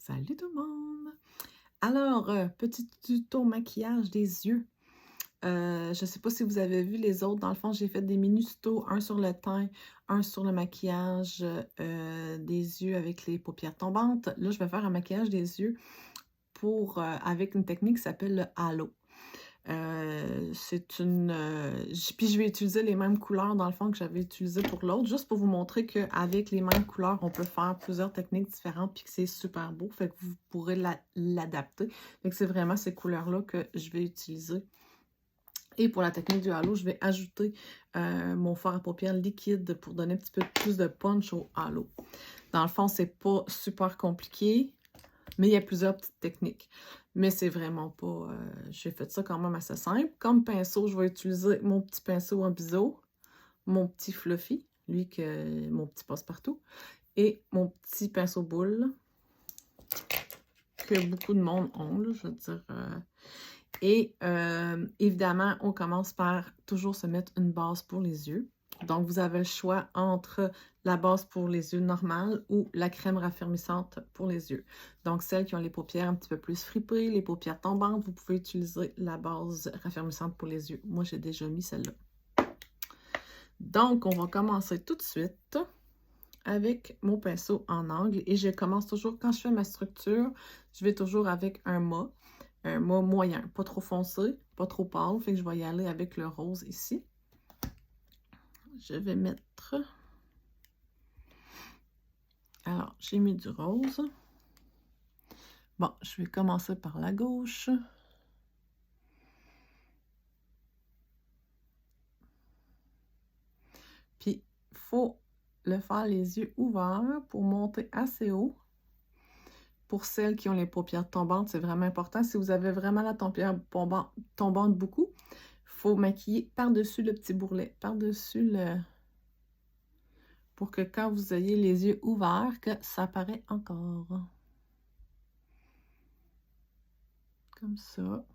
Salut tout le monde! Alors, petit tuto maquillage des yeux. Je ne sais pas si vous avez vu les autres. Dans le fond, j'ai fait des mini tutos, un sur le teint, un sur le maquillage des yeux avec les paupières tombantes. Là, je vais faire un maquillage des yeux avec une technique qui s'appelle le halo. Puis je vais utiliser les mêmes couleurs dans le fond que j'avais utilisé pour l'autre, juste pour vous montrer qu'avec les mêmes couleurs, on peut faire plusieurs techniques différentes puis que c'est super beau. Fait que vous pourrez l'adapter. Fait que c'est vraiment ces couleurs-là que je vais utiliser. Et pour la technique du halo, je vais ajouter mon fard à paupières liquide pour donner un petit peu plus de punch au halo. Dans le fond, c'est pas super compliqué. Mais il y a plusieurs petites techniques. Mais c'est vraiment pas... j'ai fait ça quand même assez simple. Comme pinceau, je vais utiliser mon petit pinceau en biseau, mon petit fluffy, mon petit passe-partout, et mon petit pinceau boule, que beaucoup de monde ont, là, je veux dire. Évidemment, on commence par toujours se mettre une base pour les yeux. Donc, vous avez le choix entre la base pour les yeux normales ou la crème raffermissante pour les yeux. Donc, celles qui ont les paupières un petit peu plus fripées, les paupières tombantes, vous pouvez utiliser la base raffermissante pour les yeux. Moi, j'ai déjà mis celle-là. Donc, on va commencer tout de suite avec mon pinceau en angle. Et je commence toujours, quand je fais ma structure, je vais toujours avec un mat moyen, pas trop foncé, pas trop pâle. Fait que je vais y aller avec le rose ici. Je vais mettre... Alors, j'ai mis du rose. Bon, je vais commencer par la gauche. Puis, il faut le faire les yeux ouverts pour monter assez haut. Pour celles qui ont les paupières tombantes, c'est vraiment important. Si vous avez vraiment la paupière tombante beaucoup, il faut maquiller par-dessus le petit bourrelet, par-dessus le... pour que quand vous ayez les yeux ouverts, que ça apparaît encore. Comme ça.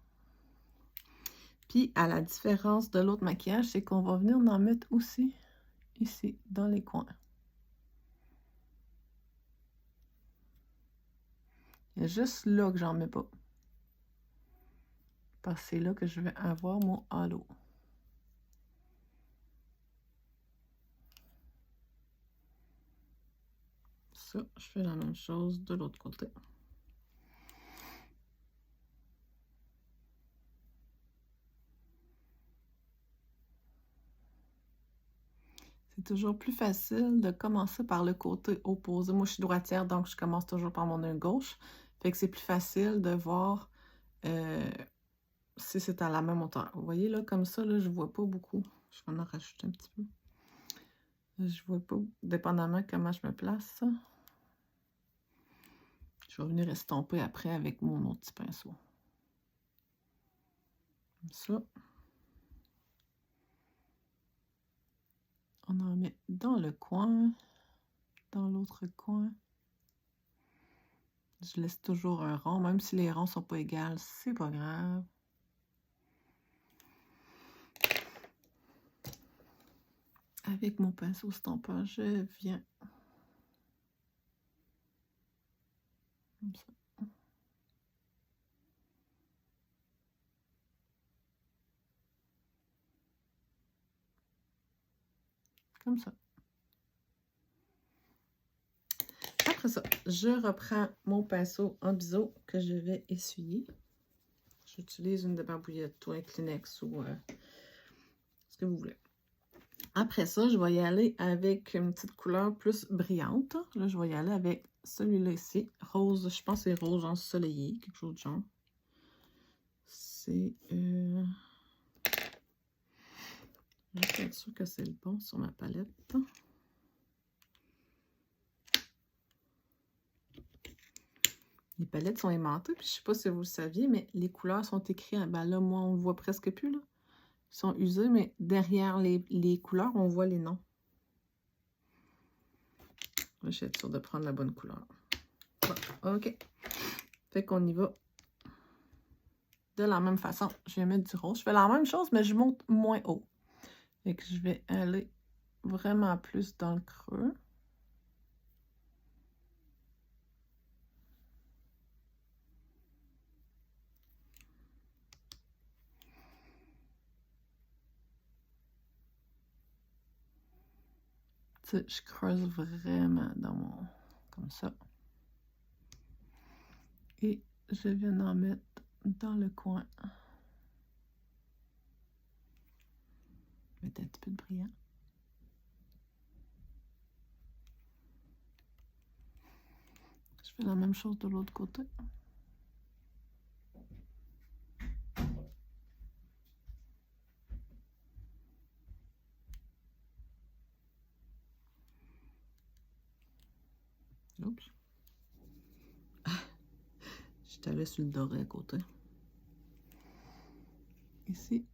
Puis, à la différence de l'autre maquillage, c'est qu'on va venir en mettre aussi ici, dans les coins. Il y a juste là que j'en mets pas. Parce que c'est là que je vais avoir mon halo. Ça, je fais la même chose de l'autre côté. C'est toujours plus facile de commencer par le côté opposé. Moi, je suis droitière, donc je commence toujours par mon œil gauche. Fait que c'est plus facile de voir si c'est à la même hauteur. Vous voyez, là, comme ça, là, je vois pas beaucoup. Je vais en rajouter un petit peu. Je vois pas, dépendamment comment je me place. Je vais venir estomper après avec mon autre petit pinceau. Comme ça. On en met dans le coin, dans l'autre coin. Je laisse toujours un rond, même si les ronds sont pas égaux, c'est pas grave. Avec mon pinceau stampant, je viens comme ça. Comme ça. Après ça, je reprends mon pinceau en biseau que je vais essuyer. J'utilise une débarbouillette ou un Kleenex ou ce que vous voulez. Après ça, je vais y aller avec une petite couleur plus brillante. Là, je vais y aller avec celui-là ici. Rose, je pense que c'est rose ensoleillé, quelque chose de genre. C'est... Je vais être sûre que c'est le bon sur ma palette. Les palettes sont aimantées, puis je sais pas si vous le saviez, mais les couleurs sont écrites. Ben là, moi, on ne voit presque plus, là. Ils sont usés, mais derrière les couleurs, on voit les noms. Je vais être sûre de prendre la bonne couleur. Bon, OK. Fait qu'on y va de la même façon. Je vais mettre du rose. Je fais la même chose, mais je monte moins haut. Fait que je vais aller vraiment plus dans le creux. Je creuse vraiment dans mon... comme ça. Et je viens d'en mettre dans le coin. Mettre un petit peu de brillant. Je fais la même chose de l'autre côté. Oups. Je t'avais sur le doré à côté. Ici.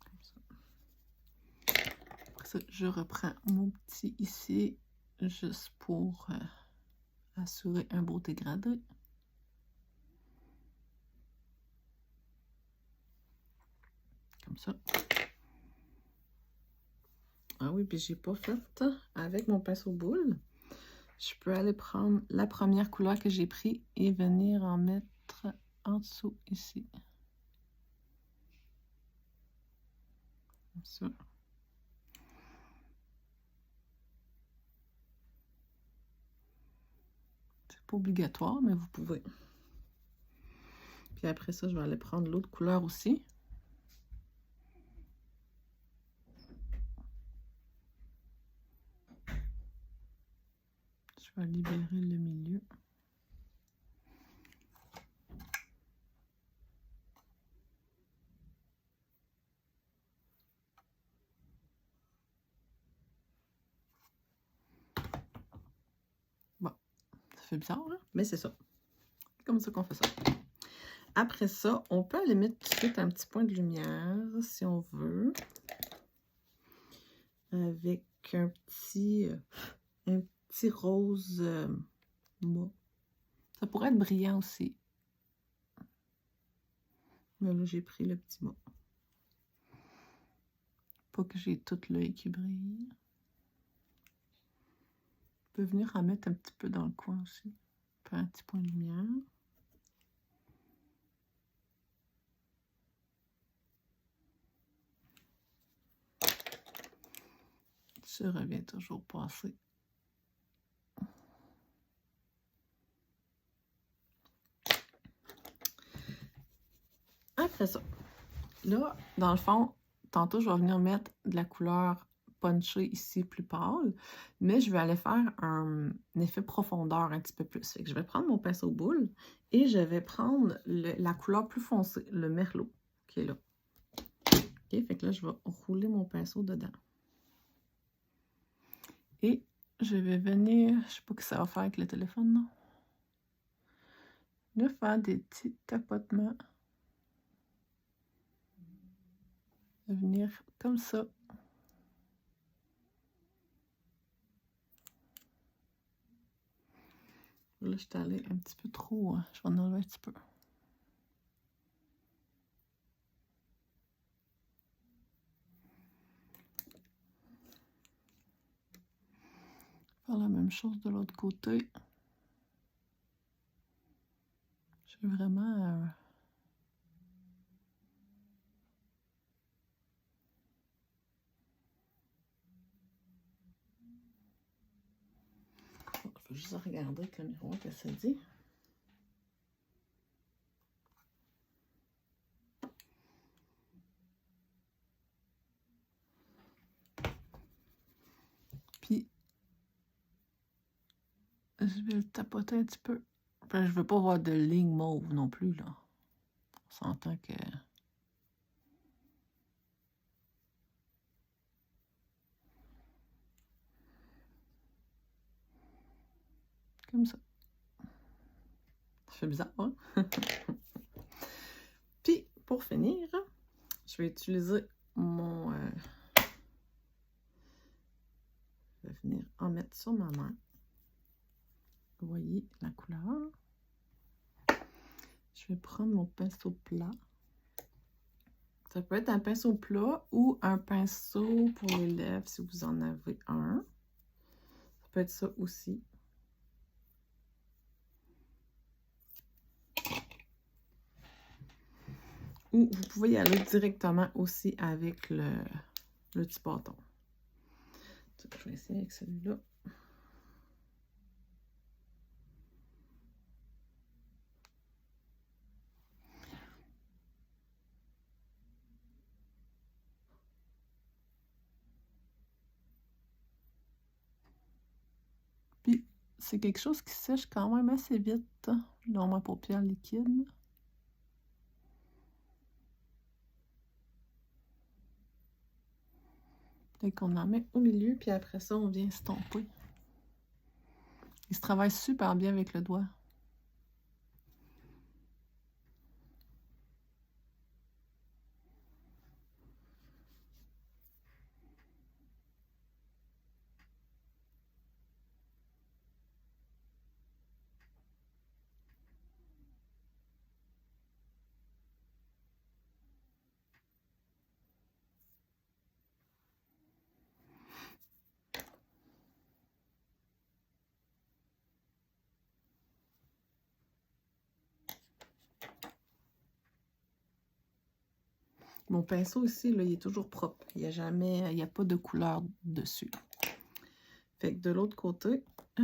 Comme ça. Après ça, je reprends mon petit ici, juste pour assurer un beau dégradé. Comme ça. Ah oui, puis j'ai pas fait avec mon pinceau boule. Je peux aller prendre la première couleur que j'ai prise et venir en mettre en dessous ici. Comme ça. C'est pas obligatoire, mais vous pouvez. Puis après ça, je vais aller prendre l'autre couleur aussi. Je vais libérer le milieu. Bon, ça fait bizarre, hein? Mais c'est ça. C'est comme ça qu'on fait ça. Après ça, on peut aller mettre tout de suite un petit point de lumière, si on veut. Avec un petit rose mat. Ça pourrait être brillant aussi. Mais là, j'ai pris le petit mat. Pas que j'ai tout l'œil qui brille. On peut venir en mettre un petit peu dans le coin aussi. Faire un petit point de lumière. Je reviens toujours passer. Après ça, là, dans le fond, tantôt, je vais venir mettre de la couleur punchée ici plus pâle, mais je vais aller faire un effet profondeur un petit peu plus. Fait que je vais prendre mon pinceau boule et je vais prendre la couleur plus foncée, le merlot, qui est là. OK, fait que là, je vais rouler mon pinceau dedans. Et je vais venir, je sais pas ce que ça va faire avec le téléphone, non? Je vais faire des petits tapotements. Je vais venir comme ça. Là, je suis allée un petit peu trop. Je vais en enlever un petit peu. Faire la même chose de l'autre côté. Je vais vraiment... Je vais juste regarder avec le miroir que ça dit. Puis, je vais le tapoter un petit peu. Enfin, je veux pas avoir de ligne mauve non plus, là. On s'entend que... Comme ça. Ça fait bizarre, hein? Puis, pour finir, je vais utiliser mon... je vais venir en mettre sur ma main. Vous voyez la couleur. Je vais prendre mon pinceau plat. Ça peut être un pinceau plat ou un pinceau pour les lèvres si vous en avez un. Ça peut être ça aussi. Ou vous pouvez y aller directement aussi avec le petit bâton. Je vais essayer avec celui-là. Puis, c'est quelque chose qui sèche quand même assez vite dans ma paupière liquide. Peut-être qu'on en met au milieu, puis après ça, on vient estomper. Il se travaille super bien avec le doigt. Mon pinceau ici, là, il est toujours propre. Il n'y a pas de couleur dessus. Fait que de l'autre côté, je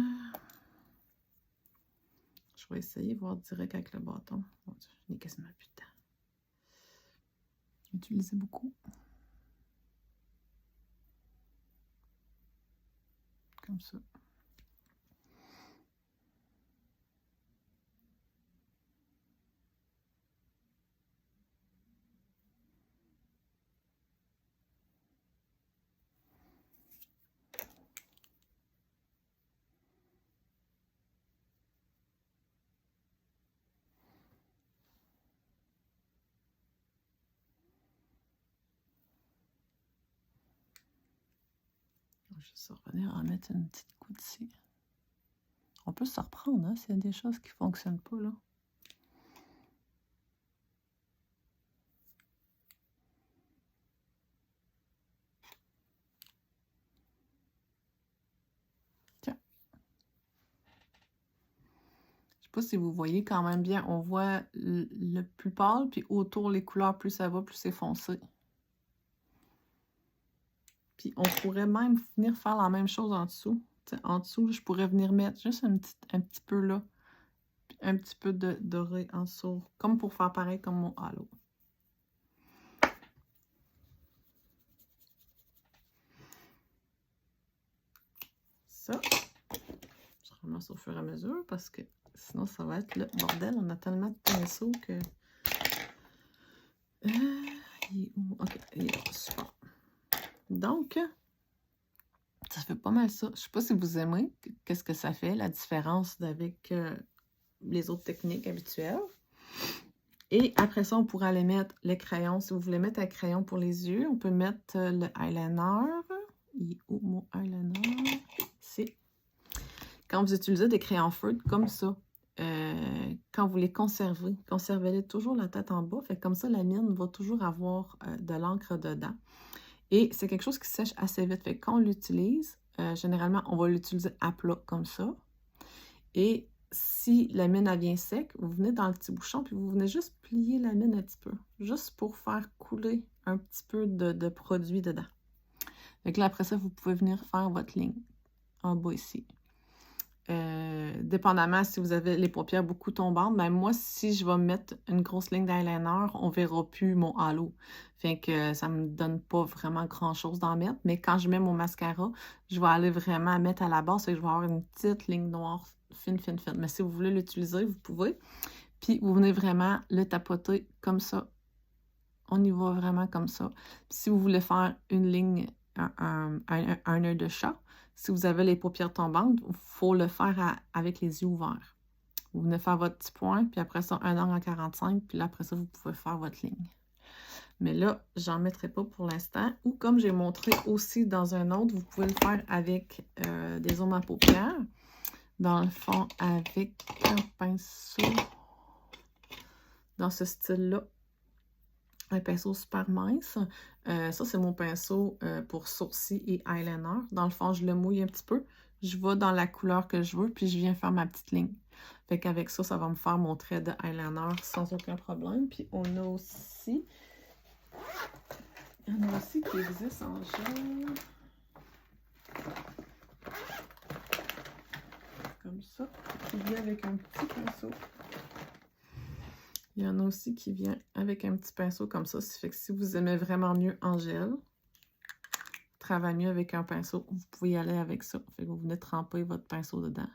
vais essayer de voir direct avec le bâton. Mon Dieu, je n'ai quasiment plus de temps. J'ai utilisé beaucoup. Comme ça. Je vais juste revenir en mettre une petite goutte ici. On peut se reprendre, hein, s'il y a des choses qui ne fonctionnent pas, là. Tiens. Je ne sais pas si vous voyez quand même bien. On voit le plus pâle, puis autour, les couleurs, plus ça va, plus c'est foncé. Puis on pourrait même venir faire la même chose en dessous. T'sais, en dessous, je pourrais venir mettre juste un petit peu là. Puis un petit peu de doré en dessous. Comme pour faire pareil comme mon halo. Ça, je ramasse au fur et à mesure parce que sinon ça va être le bordel. On a tellement de pinceaux que... Ok, il est super. Donc, ça fait pas mal ça. Je sais pas si vous aimez. Qu'est-ce que ça fait, la différence avec les autres techniques habituelles. Et après ça, on pourra aller mettre le crayon. Si vous voulez mettre un crayon pour les yeux, on peut mettre le eyeliner. Il est où mon eyeliner? C'est quand vous utilisez des crayons feutres comme ça, quand vous les conservez, conservez-les toujours la tête en bas. Fait comme ça, la mienne va toujours avoir de l'encre dedans. Et c'est quelque chose qui sèche assez vite. Fait quand on l'utilise, généralement, on va l'utiliser à plat comme ça. Et si la mine elle vient sec, vous venez dans le petit bouchon, puis vous venez juste plier la mine un petit peu, juste pour faire couler un petit peu de produit dedans. Fait que là, après ça, vous pouvez venir faire votre ligne en bas ici. Dépendamment si vous avez les paupières beaucoup tombantes, ben moi, si je vais mettre une grosse ligne d'eyeliner, on verra plus mon halo. Fait que ça me donne pas vraiment grand-chose d'en mettre. Mais quand je mets mon mascara, je vais aller vraiment mettre à la base. Fait que je vais avoir une petite ligne noire fine, fine, fine. Mais si vous voulez l'utiliser, vous pouvez. Puis vous venez vraiment le tapoter comme ça. On y va vraiment comme ça. Puis si vous voulez faire une ligne, un œil de chat, si vous avez les paupières tombantes, il faut le faire avec les yeux ouverts. Vous venez faire votre petit point, puis après ça, un angle en 45, puis là, après ça, vous pouvez faire votre ligne. Mais là, j'en mettrai pas pour l'instant. Ou comme j'ai montré aussi dans un autre, vous pouvez le faire avec des ombres à paupières. Dans le fond, avec un pinceau dans ce style-là. Un pinceau super mince. Ça, c'est mon pinceau pour sourcils et eyeliner. Dans le fond, je le mouille un petit peu. Je vais dans la couleur que je veux, puis je viens faire ma petite ligne. Fait qu'avec ça, ça va me faire mon trait de eyeliner sans aucun problème. Puis on a aussi... Il y en a aussi qui existent en gel. Comme ça. Qui vient avec un petit pinceau. Il y en a aussi qui vient avec un petit pinceau comme ça. Ça fait que si vous aimez vraiment mieux en gel, travaillez mieux avec un pinceau, vous pouvez y aller avec ça. Fait que vous venez tremper votre pinceau dedans.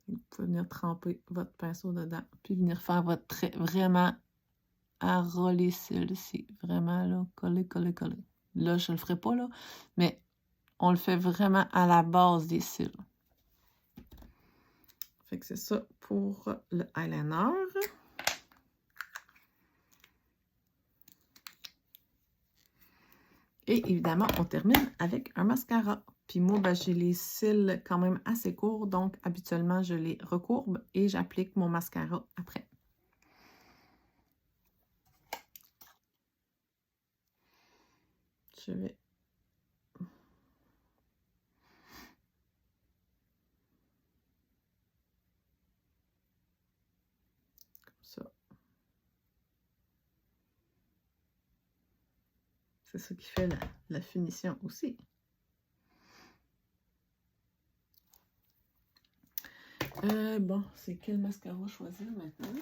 Vous pouvez venir tremper votre pinceau dedans, puis venir faire votre trait vraiment à ras cils. C'est vraiment là, coller, coller, coller. Là, je ne le ferai pas, là, mais on le fait vraiment à la base des cils. Fait que c'est ça pour le eyeliner. Et évidemment, on termine avec un mascara. Puis moi, ben, j'ai les cils quand même assez courts, donc habituellement, je les recourbe et j'applique mon mascara après. Je vais... Comme ça. C'est ça qui fait la finition aussi. Bon, c'est quel mascara choisir maintenant?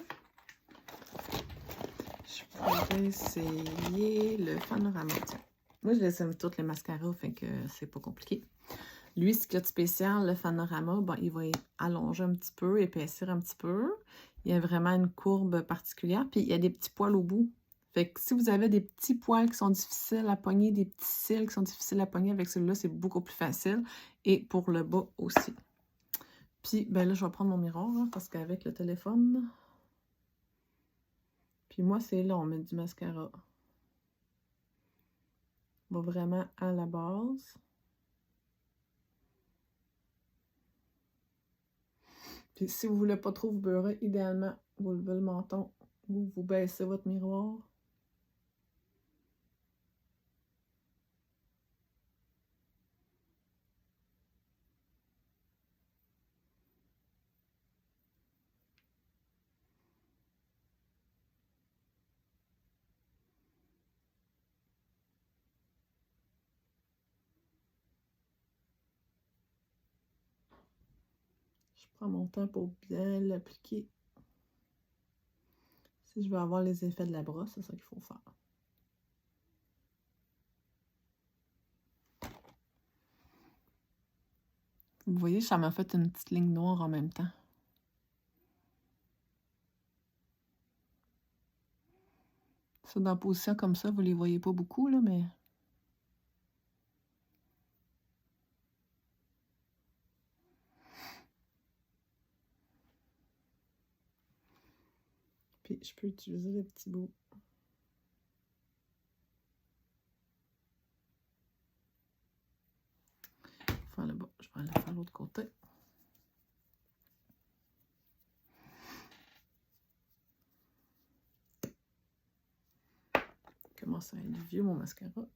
Je pourrais essayer le Panorama. Tiens. Moi, je les aime tous les mascaras, fait que c'est pas compliqué. Lui, ce qu'il y a de spécial, le Panorama, bon, il va allonger un petit peu, épaissir un petit peu. Il y a vraiment une courbe particulière, puis il y a des petits poils au bout. Fait que si vous avez des petits poils qui sont difficiles à pogner, des petits cils qui sont difficiles à pogner, avec celui-là, c'est beaucoup plus facile. Et pour le bas aussi. Puis, ben là, je vais prendre mon miroir, hein, parce qu'avec le téléphone... Puis moi, c'est là, on met du mascara. On va vraiment à la base. Puis si vous voulez pas trop vous beurrer, idéalement, vous levez le menton ou vous baissez votre miroir. Je prends mon temps pour bien l'appliquer. Si je veux avoir les effets de la brosse, c'est ça qu'il faut faire. Vous voyez, ça m'a fait une petite ligne noire en même temps. Ça, dans la position comme ça, vous les voyez pas beaucoup, là, mais... Puis, je peux utiliser le petit bout. Faire le bas. Je vais aller faire l'autre côté. Commence à être vieux, mon mascara.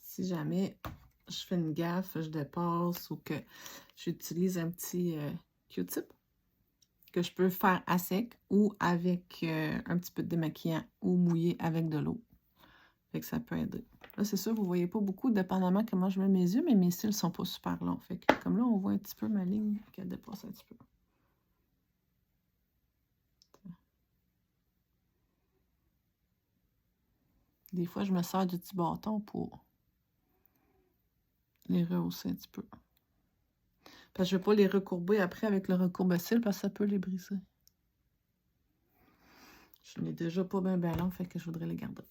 Si jamais je fais une gaffe, je dépasse ou que j'utilise un petit Q-tip que je peux faire à sec ou avec un petit peu de démaquillant ou mouillé avec de l'eau. Fait que ça peut aider. Là, c'est sûr, vous ne voyez pas beaucoup, dépendamment comment je mets mes yeux, mais mes cils ne sont pas super longs. Fait que comme là, on voit un petit peu ma ligne qu'elle dépasse un petit peu. Des fois, je me sers du petit bâton pour les rehausser un petit peu. Parce que je ne veux pas les recourber après avec le recourbe-cils parce que ça peut les briser. Je n'ai déjà pas bien long, fait que je voudrais les garder.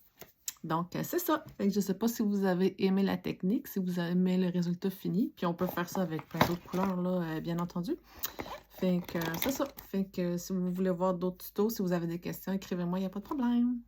Donc, c'est ça. Fait que je ne sais pas si vous avez aimé la technique, si vous avez aimé le résultat fini. Puis on peut faire ça avec plein d'autres couleurs, là, bien entendu. Fait que c'est ça. Fait que si vous voulez voir d'autres tutos, si vous avez des questions, écrivez-moi, il n'y a pas de problème.